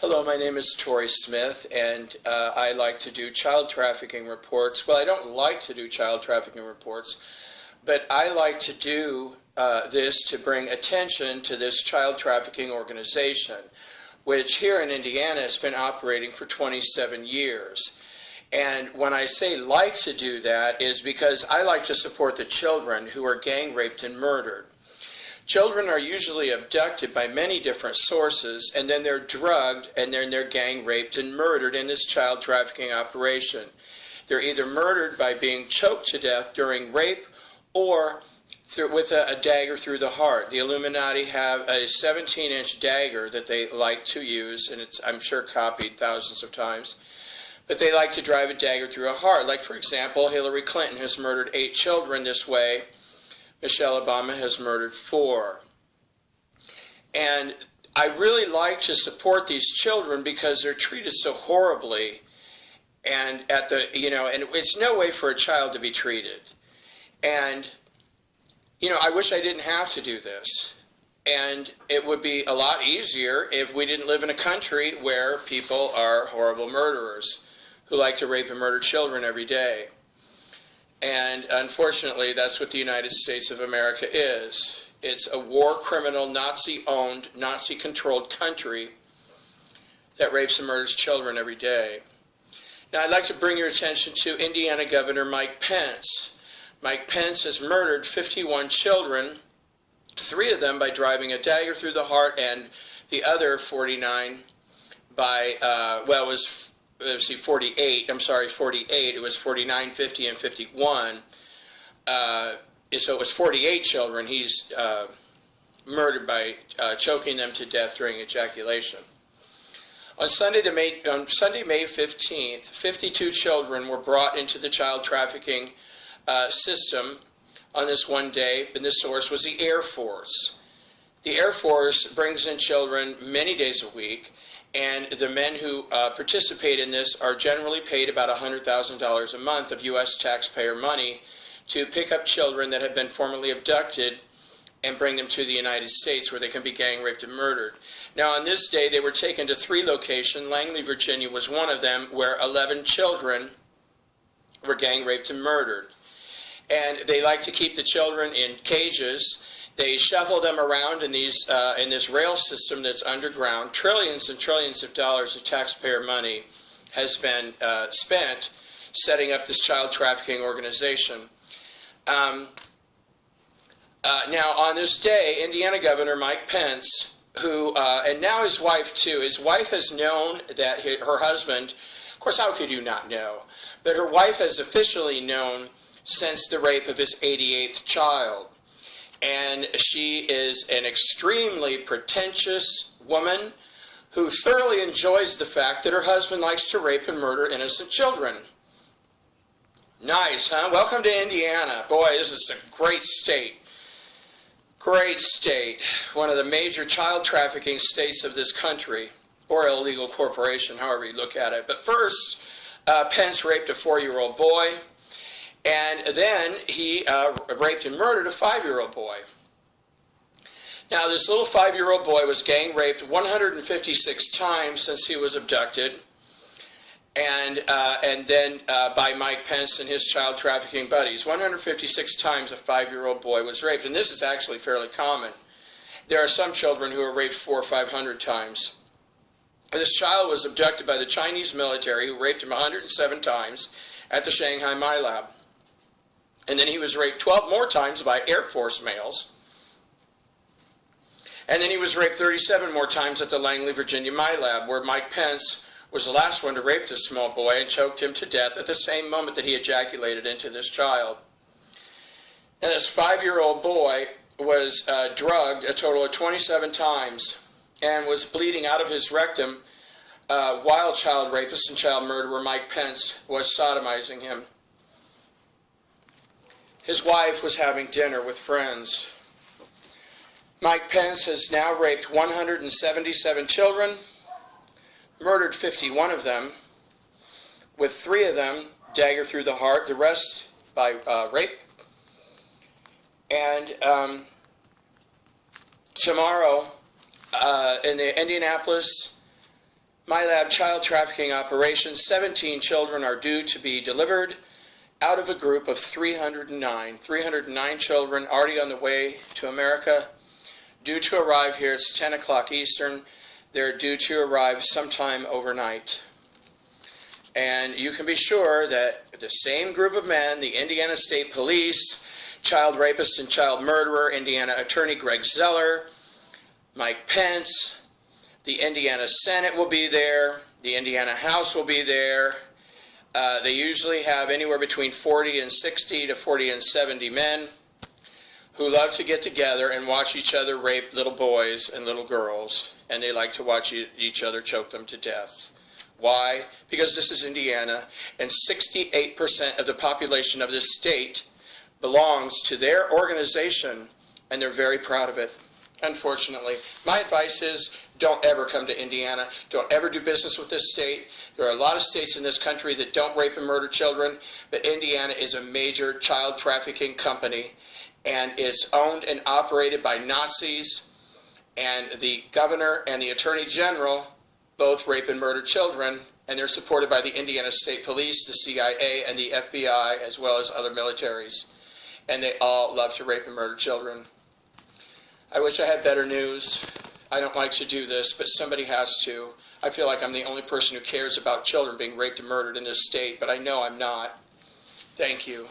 Hello, my name is Tori Smith, and I like to do child trafficking reports. Well, I don't like to do child trafficking reports, but I like to do this to bring attention to this child trafficking organization, which here in Indiana has been operating for 27 years. And when I say like to do that is because I like to support the children who are gang raped and murdered. Children are usually abducted by many different sources, and then they're drugged, and then they're gang raped and murdered in this child trafficking operation. They're either murdered by being choked to death during rape or with a dagger through the heart. The Illuminati have a 17-inch dagger that they like to use, and it's, I'm sure, copied thousands of times. But they like to drive a dagger through a heart. Like, for example, Hillary Clinton has murdered 8 children this way. Michelle Obama has murdered 4. And I really like to support these children because they're treated so horribly, and and it's no way for a child to be treated. And, I wish I didn't have to do this. And it would be a lot easier if we didn't live in a country where people are horrible murderers who like to rape and murder children every day. And unfortunately, that's what the United States of America is. It's a war criminal, Nazi-owned, Nazi-controlled country that rapes and murders children every day. Now, I'd like to bring your attention to Indiana Governor Mike Pence. Mike Pence has murdered 51 children, 3 of them by driving a dagger through the heart, and the other 49 by, 48. I'm sorry, 48. It was 49, 50, and 51. So it was 48 children he's murdered by choking them to death during ejaculation. On Sunday, May 15th, 52 children were brought into the child trafficking system on this one day, and the source was the Air Force. The Air Force brings in children many days a week, and the men who participate in this are generally paid about $100,000 a month of U.S. taxpayer money to pick up children that have been formerly abducted and bring them to the United States where they can be gang raped and murdered. Now, on this day, they were taken to 3 locations. Langley, Virginia was one of them, where 11 children were gang raped and murdered. And they like to keep the children in cages. They shuffle them around in this rail system that's underground. Trillions and trillions of dollars of taxpayer money has been spent setting up this child trafficking organization. Now, on this day, Indiana Governor Mike Pence, who, and now his wife too, his wife has known that her husband, of course, how could you not know, but her wife has officially known since the rape of his 88th child. And she is an extremely pretentious woman who thoroughly enjoys the fact that her husband likes to rape and murder innocent children. Nice, huh? Welcome to Indiana. Boy, this is a great state. Great state. One of the major child trafficking states of this country, or illegal corporation, however you look at it. But first, Pence raped a 4-year-old boy. And then he raped and murdered a 5-year-old boy. Now, this little 5-year-old boy was gang raped 156 times since he was abducted, and then by Mike Pence and his child trafficking buddies. 156 times a 5-year-old boy was raped, and this is actually fairly common. There are some children who are raped 400 or 500 times. This child was abducted by the Chinese military, who raped him 107 times at the Shanghai My Lab. And then he was raped 12 more times by Air Force males. And then he was raped 37 more times at the Langley, Virginia My Lab, where Mike Pence was the last one to rape this small boy and choked him to death at the same moment that he ejaculated into this child. Now, this 5-year-old boy was drugged a total of 27 times and was bleeding out of his rectum while child rapist and child murderer Mike Pence was sodomizing him. His wife was having dinner with friends. Mike Pence has now raped 177 children, murdered 51 of them, with 3 of them dagger through the heart, the rest by rape. And tomorrow in the Indianapolis My lab child trafficking operations, 17 children are due to be delivered out of a group of 309. 309 children already on the way to America, due to arrive here. It's 10 o'clock Eastern. They're due to arrive sometime overnight. And you can be sure that the same group of men, the Indiana State Police, child rapist and child murderer, Indiana Attorney Greg Zeller, Mike Pence, the Indiana Senate will be there, the Indiana House will be there. They usually have anywhere between 40 and 60 to 40 and 70 men who love to get together and watch each other rape little boys and little girls, and they like to watch each other choke them to death. Why? Because this is Indiana, and 68% of the population of this state belongs to their organization, and they're very proud of it. Unfortunately, my advice is don't ever come to Indiana. Don't ever do business with this state. There are a lot of states in this country that don't rape and murder children, but Indiana is a major child trafficking company, and it's owned and operated by Nazis, and the governor and the attorney general both rape and murder children, and they're supported by the Indiana State Police, the CIA, and the FBI, as well as other militaries. And they all love to rape and murder children. I wish I had better news. I don't like to do this, but somebody has to. I feel like I'm the only person who cares about children being raped and murdered in this state, but I know I'm not. Thank you.